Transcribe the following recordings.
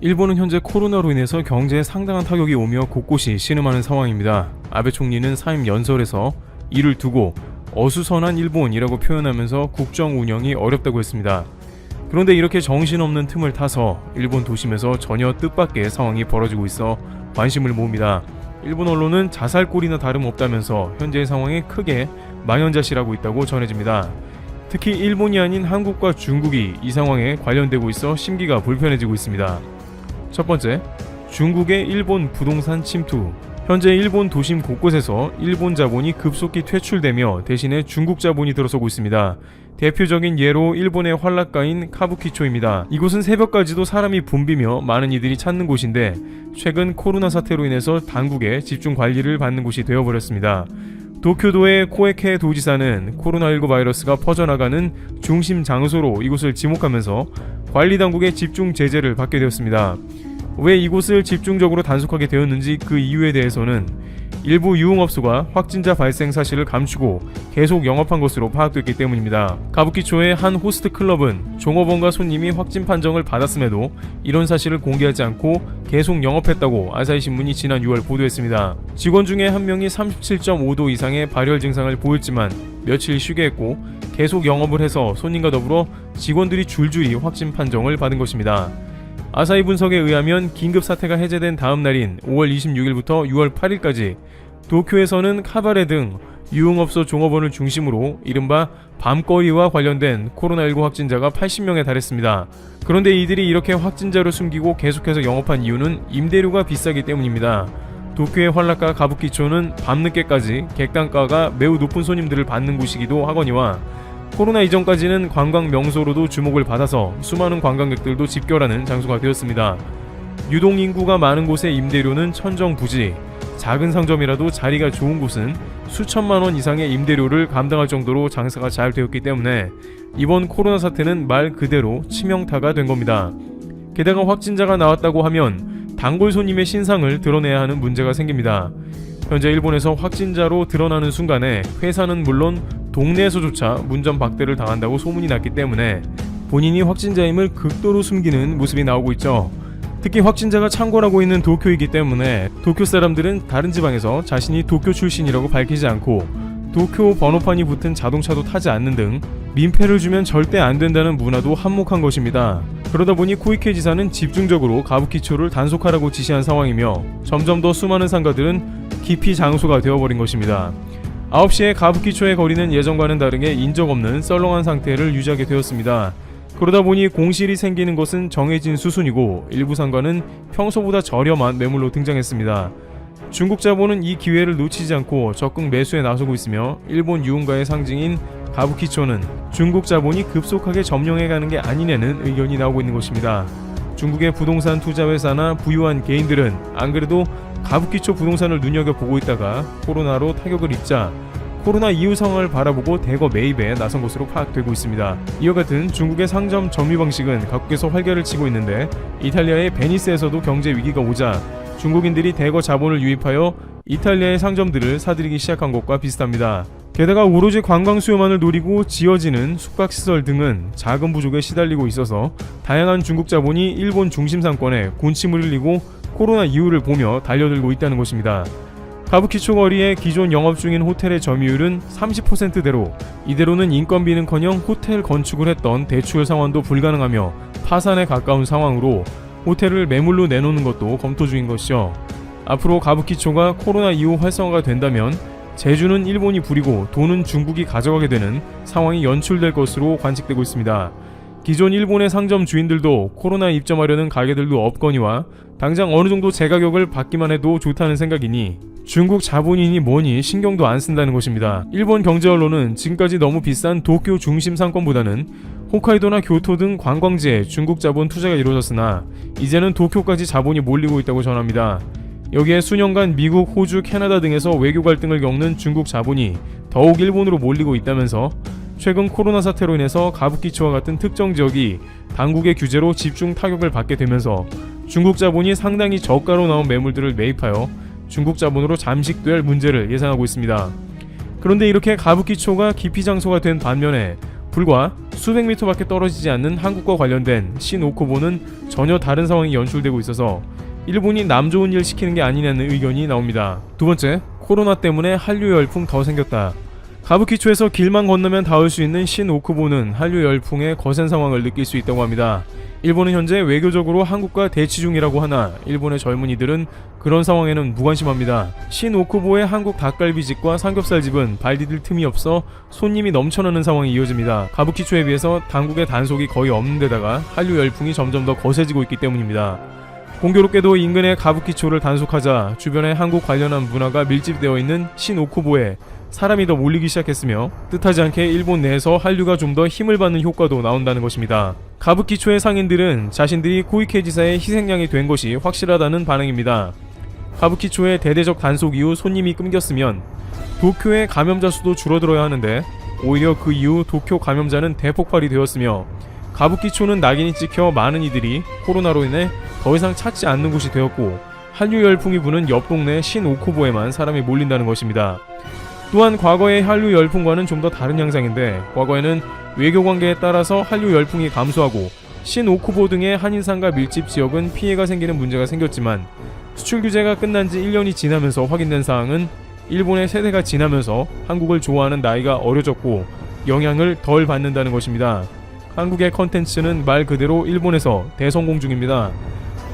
일본은 현재 코로나로 인해서 경제에 상당한 타격이 오며 곳곳이 신음하는 상황입니다. 아베 총리는 사임 연설에서 이를 두고 어수선한 일본이라고 표현하면서 국정 운영이 어렵다고 했습니다. 그런데 이렇게 정신없는 틈을 타서 일본 도심에서 전혀 뜻밖의 상황이 벌어지고 있어 관심을 모읍니다. 일본 언론은 자살골이나 다름없다면서 현재의 상황에 크게 망연자실하고 있다고 전해집니다. 특히 일본이 아닌 한국과 중국이 이 상황에 관련되고 있어 심기가 불편해지고 있습니다. 첫 번째, 중국의 일본 부동산 침투. 현재 일본 도심 곳곳에서 일본 자본이 급속히 퇴출되며 대신에 중국 자본이 들어서고 있습니다. 대표적인 예로 일본의 활락가인 카부키초입니다. 이곳은 새벽까지도 사람이 붐비며 많은 이들이 찾는 곳인데 최근 코로나 사태로 인해서 당국의 집중 관리를 받는 곳이 되어버렸습니다. 도쿄도의 코에케 도지사는 코로나19 바이러스가 퍼져나가는 중심 장소로 이곳을 지목하면서 관리당국의 집중 제재를 받게 되었습니다. 왜 이곳을 집중적으로 단속하게 되었는지 그 이유에 대해서는 일부 유흥업소가 확진자 발생 사실을 감추고 계속 영업한 것으로 파악됐기 때문입니다. 가부키초의 한 호스트 클럽은 종업원과 손님이 확진 판정을 받았음에도 이런 사실을 공개하지 않고 계속 영업했다고 아사히신문이 지난 6월 보도했습니다. 직원 중에 한 명이 37.5도 이상의 발열 증상을 보였지만 며칠 쉬게 했고 계속 영업을 해서 손님과 더불어 직원들이 줄줄이 확진 판정을 받은 것입니다. 아사히 분석에 의하면 긴급 사태가 해제된 다음 날인 5월 26일부터 6월 8일까지 도쿄에서는 카바레 등 유흥업소 종업원을 중심으로 이른바 밤거리와 관련된 코로나19 확진자가 80명에 달했습니다. 그런데 이들이 이렇게 확진자를 숨기고 계속해서 영업한 이유는 임대료가 비싸기 때문입니다. 도쿄의 활락가 가부키초는 밤늦게까지 객단가가 매우 높은 손님들을 받는 곳이기도 하거니와 코로나 이전까지는 관광 명소로도 주목을 받아서 수많은 관광객들도 집결하는 장소가 되었습니다. 유동 인구가 많은 곳의 임대료는 천정부지, 작은 상점이라도 자리가 좋은 곳은 수천만 원 이상의 임대료를 감당할 정도로 장사가 잘 되었기 때문에 이번 코로나 사태는 말 그대로 치명타가 된 겁니다. 게다가 확진자가 나왔다고 하면 단골 손님의 신상을 드러내야 하는 문제가 생깁니다. 현재 일본에서 확진자로 드러나는 순간에 회사는 물론 동네에서조차 문전박대를 당한다고 소문이 났기 때문에 본인이 확진자임을 극도로 숨기는 모습이 나오고 있죠. 특히 확진자가 창궐하고 있는 도쿄이기 때문에 도쿄 사람들은 다른 지방에서 자신이 도쿄 출신이라고 밝히지 않고 도쿄 번호판이 붙은 자동차도 타지 않는 등 민폐를 주면 절대 안 된다는 문화도 한몫한 것입니다. 그러다 보니 코이케 지사는 집중적으로 가부키초를 단속하라고 지시한 상황이며 점점 더 수많은 상가들은 기피 장소가 되어버린 것입니다. 9시에 가부키초의 거리는 예전과는 다르게 인적 없는 썰렁한 상태를 유지하게 되었습니다. 그러다 보니 공실이 생기는 것은 정해진 수순이고 일부 상가는 평소보다 저렴한 매물로 등장했습니다. 중국 자본은 이 기회를 놓치지 않고 적극 매수에 나서고 있으며 일본 유흥가의 상징인 가부키초는 중국 자본이 급속하게 점령해가는 게 아니냐는 의견이 나오고 있는 것입니다. 중국의 부동산 투자회사나 부유한 개인들은 안 그래도 가부키초 부동산을 눈여겨보고 있다가 코로나로 타격을 입자 코로나 이후 상황을 바라보고 대거 매입에 나선 것으로 파악되고 있습니다. 이와 같은 중국의 상점 점유 방식은 각국에서 활개를 치고 있는데 이탈리아의 베니스에서도 경제 위기가 오자 중국인들이 대거 자본을 유입하여 이탈리아의 상점들을 사들이기 시작한 것과 비슷합니다. 게다가 오로지 관광 수요만을 노리고 지어지는 숙박시설 등은 자금 부족에 시달리고 있어서 다양한 중국 자본이 일본 중심 상권에 군침을 흘리고 코로나 이후를 보며 달려들고 있다는 것입니다. 가부키초 거리의 기존 영업 중인 호텔의 점유율은 30%대로 이대로는 인건비는커녕 호텔 건축을 했던 대출 상환도 불가능하며 파산에 가까운 상황으로 호텔을 매물로 내놓는 것도 검토 중인 것이죠. 앞으로 가부키초가 코로나 이후 활성화가 된다면 제주는 일본이 부리고 돈은 중국이 가져가게 되는 상황이 연출될 것으로 관측되고 있습니다. 기존 일본의 상점 주인들도 코로나 입점하려는 가게들도 없거니와 당장 어느 정도 제가격을 받기만 해도 좋다는 생각이니 중국 자본인이 뭐니 신경도 안 쓴다는 것입니다. 일본 경제 언론은 지금까지 너무 비싼 도쿄 중심 상권보다는 홋카이도나 교토 등 관광지에 중국 자본 투자가 이루어졌으나 이제는 도쿄까지 자본이 몰리고 있다고 전합니다. 여기에 수년간 미국, 호주, 캐나다 등에서 외교 갈등을 겪는 중국 자본이 더욱 일본으로 몰리고 있다면서 최근 코로나 사태로 인해서 가부키초와 같은 특정 지역이 당국의 규제로 집중 타격을 받게 되면서 중국 자본이 상당히 저가로 나온 매물들을 매입하여 중국 자본으로 잠식될 문제를 예상하고 있습니다. 그런데 이렇게 가부키초가 기피 장소가 된 반면에 불과 수백 미터밖에 떨어지지 않는 한국과 관련된 신오쿠보는 전혀 다른 상황이 연출되고 있어서 일본이 남 좋은 일 시키는 게 아니냐는 의견이 나옵니다. 두 번째, 코로나 때문에 한류 열풍 더 생겼다. 가부키초에서 길만 건너면 닿을 수 있는 신오쿠보는 한류 열풍의 거센 상황을 느낄 수 있다고 합니다. 일본은 현재 외교적으로 한국과 대치 중이라고 하나 일본의 젊은이들은 그런 상황에는 무관심합니다. 신오쿠보의 한국 닭갈비집과 삼겹살집은 발 디딜 틈이 없어 손님이 넘쳐나는 상황이 이어집니다. 가부키초에 비해서 당국의 단속이 거의 없는 데다가 한류 열풍이 점점 더 거세지고 있기 때문입니다. 공교롭게도 인근의 가부키초를 단속하자 주변에 한국 관련한 문화가 밀집되어 있는 신오쿠보에 사람이 더 몰리기 시작했으며 뜻하지 않게 일본 내에서 한류가 좀 더 힘을 받는 효과도 나온다는 것입니다. 가부키초의 상인들은 자신들이 코이케 지사의 희생양이 된 것이 확실하다는 반응입니다. 가부키초의 대대적 단속 이후 손님이 끊겼으면 도쿄의 감염자 수도 줄어들어야 하는데 오히려 그 이후 도쿄 감염자는 대폭발이 되었으며 가부키초는 낙인이 찍혀 많은 이들이 코로나로 인해 더 이상 찾지 않는 곳이 되었고 한류 열풍이 부는 옆 동네 신오쿠보에만 사람이 몰린다는 것입니다. 또한 과거의 한류 열풍과는 좀 더 다른 양상인데 과거에는 외교 관계에 따라서 한류 열풍이 감소하고 신오쿠보 등의 한인상가 밀집 지역은 피해가 생기는 문제가 생겼지만 수출 규제가 끝난 지 1년이 지나면서 확인된 사항은 일본의 세대가 지나면서 한국을 좋아하는 나이가 어려졌고 영향을 덜 받는다는 것입니다. 한국의 컨텐츠는 말 그대로 일본에서 대성공 중입니다.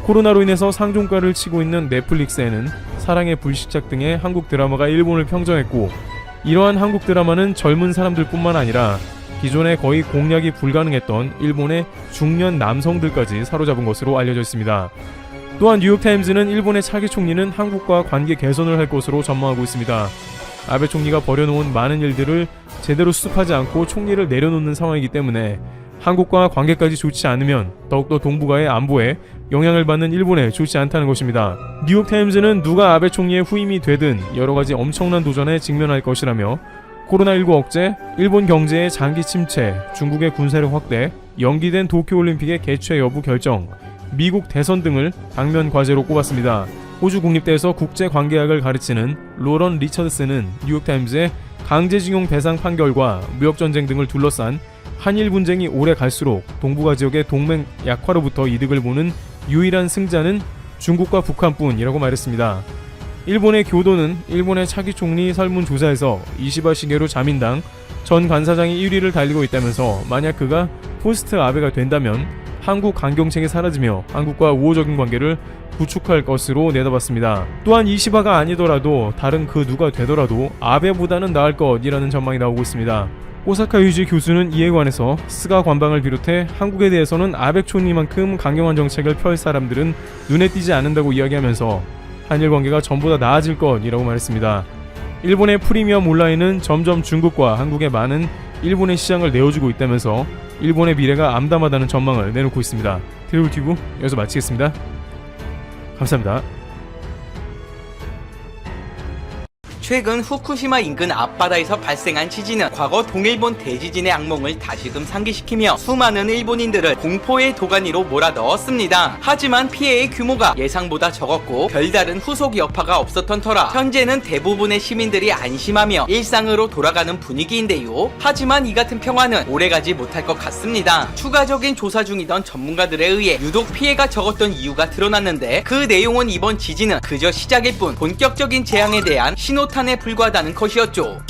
코로나로 인해서 상종가를 치고 있는 넷플릭스에는 사랑의 불시착 등의 한국 드라마가 일본을 평정했고 이러한 한국 드라마는 젊은 사람들뿐만 아니라 기존에 거의 공략이 불가능했던 일본의 중년 남성들까지 사로잡은 것으로 알려져 있습니다. 또한 뉴욕타임즈는 일본의 차기 총리는 한국과 관계 개선을 할 것으로 전망하고 있습니다. 아베 총리가 벌여놓은 많은 일들을 제대로 수습하지 않고 총리를 내려놓는 상황이기 때문에 한국과 관계까지 좋지 않으면 더욱더 동북아의 안보에 영향을 받는 일본에 좋지 않다는 것입니다. 뉴욕타임즈는 누가 아베 총리의 후임이 되든 여러가지 엄청난 도전에 직면할 것이라며 코로나19 억제, 일본 경제의 장기 침체, 중국의 군사력 확대, 연기된 도쿄올림픽의 개최 여부 결정, 미국 대선 등을 당면 과제로 꼽았습니다. 호주 국립대에서 국제관계학을 가르치는 로런 리처드슨은 뉴욕타임즈의 강제징용 배상 판결과 무역전쟁 등을 둘러싼 한일 분쟁이 오래 갈수록 동북아 지역의 동맹 약화로부터 이득을 보는 유일한 승자는 중국과 북한뿐이라고 말했습니다. 일본의 교도는 일본의 차기 총리 설문조사에서 이시바 시게루 자민당 전 간사장이 1위를 달리고 있다면서 만약 그가 포스트 아베가 된다면 한국 강경책이 사라지며 한국과 우호적인 관계를 구축할 것으로 내다봤습니다. 또한 이시바가 아니더라도 다른 그 누가 되더라도 아베보다는 나을 것이라는 전망이 나오고 있습니다. 오사카 유지 교수는 이에 관해서 스가 관방을 비롯해 한국에 대해서는 아베 총리만큼 강경한 정책을 펼 사람들은 눈에 띄지 않는다고 이야기하면서 한일 관계가 전보다 나아질 것이라고 말했습니다. 일본의 프리미엄 온라인은 점점 중국과 한국의 많은 일본의 시장을 내어주고 있다면서 일본의 미래가 암담하다는 전망을 내놓고 있습니다. 트리블튜브 여기서 마치겠습니다. 감사합니다. 최근 후쿠시마 인근 앞바다에서 발생한 지진은 과거 동일본 대지진의 악몽을 다시금 상기시키며 수많은 일본인들을 공포의 도가니로 몰아넣었습니다. 하지만 피해의 규모가 예상보다 적었고 별다른 후속 여파가 없었던 터라 현재는 대부분의 시민들이 안심하며 일상으로 돌아가는 분위기인데요. 하지만 이 같은 평화는 오래가지 못할 것 같습니다. 추가적인 조사 중이던 전문가들에 의해 유독 피해가 적었던 이유가 드러났는데 그 내용은 이번 지진은 그저 시작일 뿐 본격적인 재앙에 대한 신호탄에 불과하다는 것이었죠.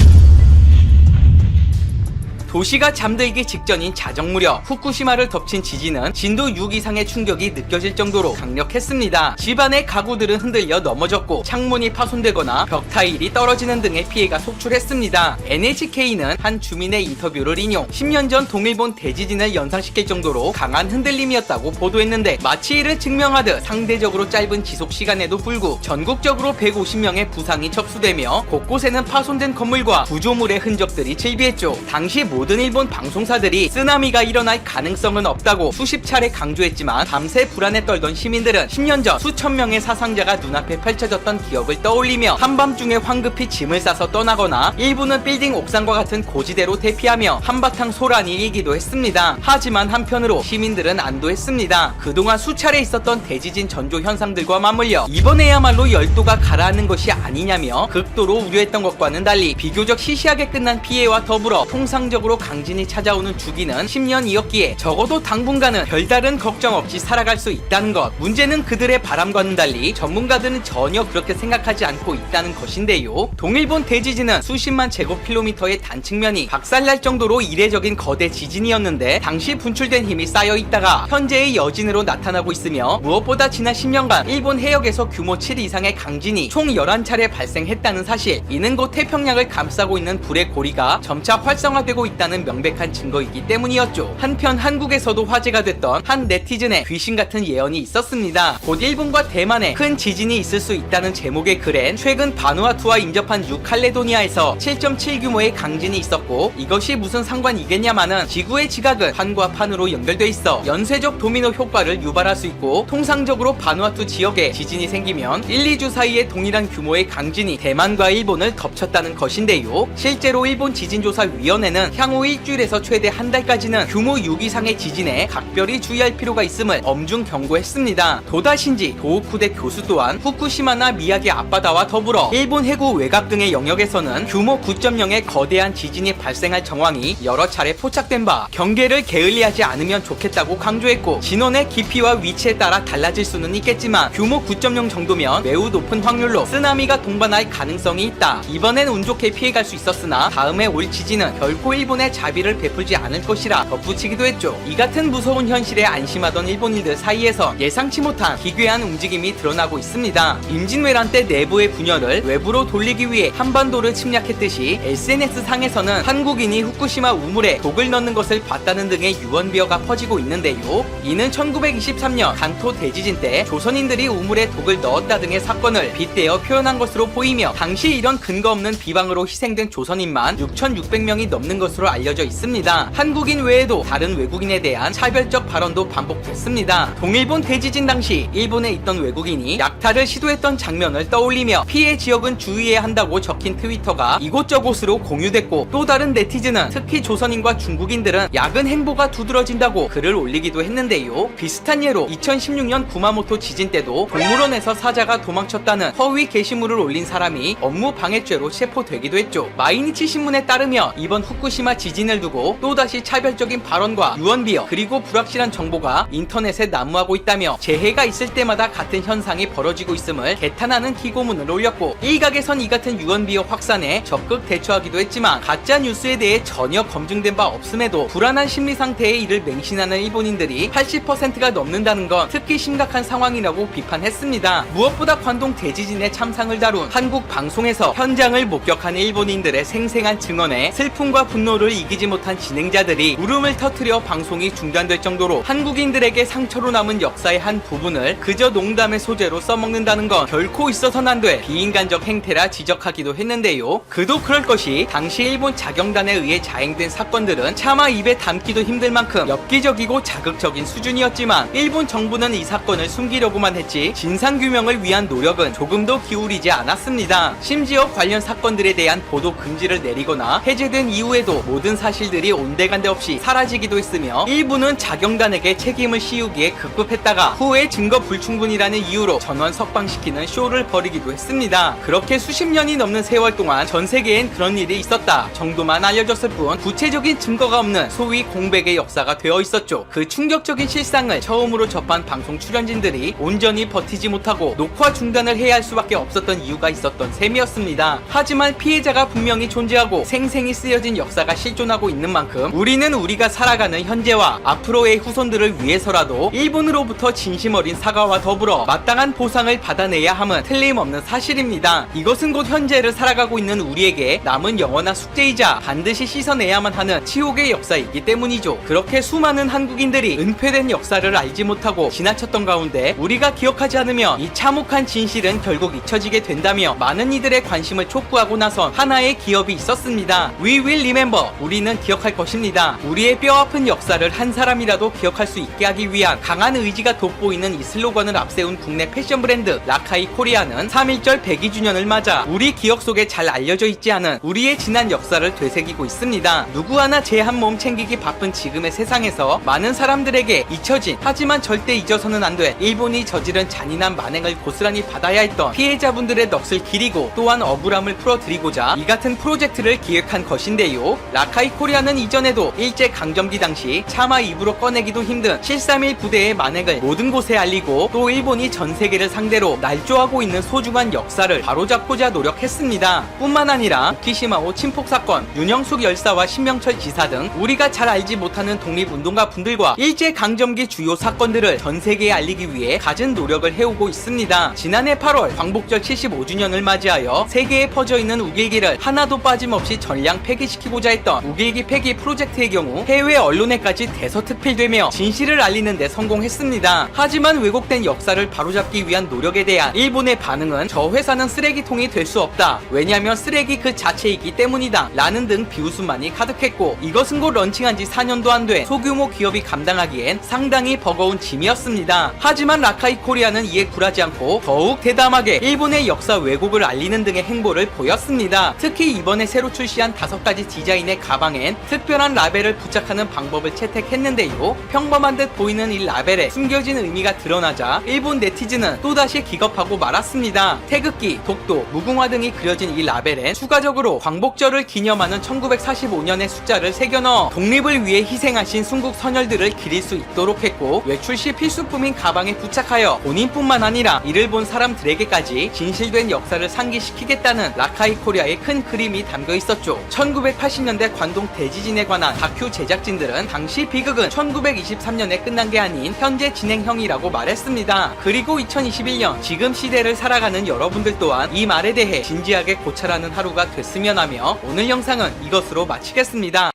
도시가 잠들기 직전인 자정 무렵 후쿠시마를 덮친 지진은 진도 6 이상의 충격이 느껴질 정도로 강력했습니다. 집안의 가구들은 흔들려 넘어졌고 창문이 파손되거나 벽 타일이 떨어지는 등의 피해가 속출했습니다. NHK는 한 주민의 인터뷰를 인용 10년 전 동일본 대지진을 연상시킬 정도로 강한 흔들림이었다고 보도했는데 마치 이를 증명하듯 상대적으로 짧은 지속시간에도 불구 전국적으로 150명의 부상이 접수되며 곳곳에는 파손된 건물과 구조물의 흔적들이 즐비했죠. 당시 모든 일본 방송사들이 쓰나미가 일어날 가능성은 없다고 수십 차례 강조했지만 밤새 불안에 떨던 시민들은 10년 전 수천 명의 사상자가 눈앞에 펼쳐졌던 기억을 떠올리며 한밤중에 황급히 짐을 싸서 떠나거나 일부는 빌딩 옥상과 같은 고지대로 대피하며 한바탕 소란이 일기도 했습니다. 하지만 한편으로 시민들은 안도했습니다. 그동안 수차례 있었던 대지진 전조 현상들과 맞물려 이번에야말로 열도가 가라앉는 것이 아니냐며 극도로 우려했던 것과는 달리 비교적 시시하게 끝난 피해와 더불어 통상적으로 일방적으로 강진이 찾아오는 주기는 10년이었기에 적어도 당분간은 별다른 걱정 없이 살아갈 수 있다는 것. 문제는 그들의 바람과는 달리 전문가들은 전혀 그렇게 생각하지 않고 있다는 것인데요. 동일본 대지진은 수십만 제곱킬로미터의 단층면이 박살날 정도로 이례적인 거대 지진이었는데 당시 분출된 힘이 쌓여있다가 현재의 여진으로 나타나고 있으며 무엇보다 지난 10년간 일본 해역에서 규모 7 이상의 강진이 총 11차례 발생했다는 사실, 이는 곧 태평양을 감싸고 있는 불의 고리가 점차 활성화되고 있다는 명백한 증거이기 때문이었죠. 한편 한국에서도 화제가 됐던 한 네티즌의 귀신같은 예언이 있었습니다. 곧 일본과 대만에 큰 지진이 있을 수 있다는 제목의 글엔 최근 바누아투와 인접한 뉴칼레도니아에서 7.7 규모의 강진이 있었고 이것이 무슨 상관이겠냐마는 지구의 지각은 판과 판으로 연결돼 있어 연쇄적 도미노 효과를 유발할 수 있고 통상적으로 바누아투 지역에 지진이 생기면 1, 2주 사이에 동일한 규모의 강진이 대만과 일본을 덮쳤다는 것인데요. 실제로 일본 지진조사위원회는 향후 일주일에서 최대 한 달까지는 규모 6 이상의 지진에 각별히 주의할 필요가 있음을 엄중 경고했습니다. 도다 신지 도호쿠대 교수 또한 후쿠시마나 미야기 앞바다와 더불어 일본 해구 외곽 등의 영역에서는 규모 9.0의 거대한 지진이 발생할 정황이 여러 차례 포착된 바 경계를 게을리하지 않으면 좋겠다고 강조했고, 진원의 깊이와 위치에 따라 달라질 수는 있겠지만 규모 9.0 정도면 매우 높은 확률로 쓰나미가 동반할 가능성이 있다. 이번엔 운 좋게 피해갈 수 있었으나 다음에 올 지진은 결코 일본에 자비를 베풀지 않을 것이라 덧붙이기도 했죠. 이 같은 무서운 현실에 안심하던 일본인들 사이에서 예상치 못한 기괴한 움직임이 드러나고 있습니다. 임진왜란 때 내부의 분열을 외부로 돌리기 위해 한반도를 침략했듯이 SNS상에서는 한국인이 후쿠시마 우물에 독을 넣는 것을 봤다는 등의 유언비어가 퍼지고 있는데요. 이는 1923년 간토 대지진 때 조선인들이 우물에 독을 넣었다 등의 사건을 빗대어 표현한 것으로 보이며 당시 이런 근거 없는 비방으로 희생된 조선인만 6,600명이 넘는 것으로 알려져 있습니다. 한국인 외에도 다른 외국인에 대한 차별적 발언도 반복됐습니다. 동일본 대지진 당시 일본에 있던 외국인이 약탈을 시도했던 장면을 떠올리며 피해 지역은 주의해야 한다고 적힌 트위터가 이곳저곳으로 공유됐고, 또 다른 네티즌은 특히 조선인과 중국인들은 야근 행보가 두드러진다고 글을 올리기도 했는데요. 비슷한 예로 2016년 구마모토 지진 때도 동물원에서 사자가 도망쳤다는 허위 게시물을 올린 사람이 업무 방해죄로 체포되기도 했죠. 마이니치 신문에 따르면 이번 후쿠시마 지진을 두고 또다시 차별적인 발언과 유언비어 그리고 불확실한 정보가 인터넷에 난무하고 있다며 재해가 있을 때마다 같은 현상이 벌어지고 있음을 개탄하는 기고문을 올렸고, 일각에선 이 같은 유언비어 확산에 적극 대처하기도 했지만 가짜 뉴스에 대해 전혀 검증된 바 없음에도 불안한 심리 상태에 이를 맹신하는 일본인들이 80%가 넘는다는 건 특히 심각한 상황이라고 비판했습니다. 무엇보다 관동 대지진의 참상을 다룬 한국 방송에서 현장을 목격한 일본인들의 생생한 증언에 슬픔과 분노를 이기지 못한 진행자들이 울음을 터뜨려 방송이 중단될 정도로 한국인들에게 상처로 남은 역사의 한 부분을 그저 농담의 소재로 써먹는다는 건 결코 있어서는 안 돼 비인간적 행태라 지적하기도 했는데요. 그도 그럴 것이 당시 일본 자경단에 의해 자행된 사건들은 차마 입에 담기도 힘들 만큼 엽기적이고 자극적인 수준이었지만 일본 정부는 이 사건을 숨기려고만 했지 진상규명을 위한 노력은 조금도 기울이지 않았습니다. 심지어 관련 사건들에 대한 보도 금지를 내리거나 해제된 이후에도 모든 사실들이 온데간데 없이 사라지기도 했으며 일부는 자경단에게 책임을 씌우기에 급급했다가 후에 증거 불충분이라는 이유로 전원 석방시키는 쇼를 벌이기도 했습니다. 그렇게 수십 년이 넘는 세월 동안 전 세계엔 그런 일이 있었다 정도만 알려졌을 뿐 구체적인 증거가 없는 소위 공백의 역사가 되어 있었죠. 그 충격적인 실상을 처음으로 접한 방송 출연진들이 온전히 버티지 못하고 녹화 중단을 해야 할 수밖에 없었던 이유가 있었던 셈이었습니다. 하지만 피해자가 분명히 존재하고 생생히 쓰여진 역사가 실존하고 있는 만큼 우리는 우리가 살아가는 현재와 앞으로의 후손들을 위해서라도 일본으로부터 진심 어린 사과와 더불어 마땅한 보상을 받아내야 함은 틀림없는 사실입니다. 이것은 곧 현재를 살아가고 있는 우리에게 남은 영원한 숙제이자 반드시 씻어내야만 하는 치욕의 역사이기 때문이죠. 그렇게 수많은 한국인들이 은폐된 역사를 알지 못하고 지나쳤던 가운데 우리가 기억하지 않으면 이 참혹한 진실은 결국 잊혀지게 된다며 많은 이들의 관심을 촉구하고 나선 하나의 기업이 있었습니다. We will remember. 우리는 기억할 것입니다. 우리의 뼈아픈 역사를 한 사람이라도 기억할 수 있게 하기 위한 강한 의지가 돋보이는 이 슬로건을 앞세운 국내 패션 브랜드 라카이 코리아는 3.1절 102주년을 맞아 우리 기억 속에 잘 알려져 있지 않은 우리의 지난 역사를 되새기고 있습니다. 누구 하나 제 한 몸 챙기기 바쁜 지금의 세상에서 많은 사람들에게 잊혀진, 하지만 절대 잊어서는 안 돼 일본이 저지른 잔인한 만행을 고스란히 받아야 했던 피해자분들의 넋을 기리고 또한 억울함을 풀어드리고자 이 같은 프로젝트를 기획한 것인데요. 라카이 코리아는 이전에도 일제강점기 당시 차마 입으로 꺼내기도 힘든 731 부대의 만행을 모든 곳에 알리고 또 일본이 전 세계를 상대로 날조하고 있는 소중한 역사를 바로잡고자 노력했습니다. 뿐만 아니라 후쿠시마호 침폭 사건, 윤영숙 열사와 신명철 지사 등 우리가 잘 알지 못하는 독립운동가 분들과 일제강점기 주요 사건들을 전 세계에 알리기 위해 갖은 노력을 해오고 있습니다. 지난해 8월 광복절 75주년을 맞이하여 세계에 퍼져있는 우길기를 하나도 빠짐없이 전량 폐기시키고자 했던 우길기 폐기 프로젝트의 경우 해외 언론에까지 대서특필되며 진실을 알리는 데 성공했습니다. 하지만 왜곡된 역사를 바로잡기 위한 노력에 대한 일본의 반응은 저 회사는 쓰레기통이 될 수 없다. 왜냐면 쓰레기 그 자체이기 때문이다. 라는 등 비웃음만이 가득했고 이것은 곧 런칭한 지 4년도 안 된 소규모 기업이 감당하기엔 상당히 버거운 짐이었습니다. 하지만 라카이 코리아는 이에 굴하지 않고 더욱 대담하게 일본의 역사 왜곡을 알리는 등의 행보를 보였습니다. 특히 이번에 새로 출시한 5가지 디자인의 가방엔 특별한 라벨을 부착하는 방법을 채택했는데요. 평범한 듯 보이는 이 라벨에 숨겨진 의미가 드러나자 일본 네티즌은 또다시 기겁하고 말았습니다. 태극기, 독도, 무궁화 등이 그려진 이 라벨엔 추가적으로 광복절을 기념하는 1945년의 숫자를 새겨넣어 독립을 위해 희생하신 순국 선열들을 기릴 수 있도록 했고 외출 시 필수품인 가방에 부착하여 본인뿐만 아니라 이를 본 사람들에게까지 진실된 역사를 상기시키겠다는 라카이 코리아의 큰 그림이 담겨 있었죠. 1980년대 관동 대지진에 관한 다큐 제작진들은 당시 비극은 1923년에 끝난 게 아닌 현재 진행형이라고 말했습니다. 그리고 2021년 지금 시대를 살아가는 여러분들 또한 이 말에 대해 진지하게 고찰하는 하루가 됐으면 하며 오늘 영상은 이것으로 마치겠습니다.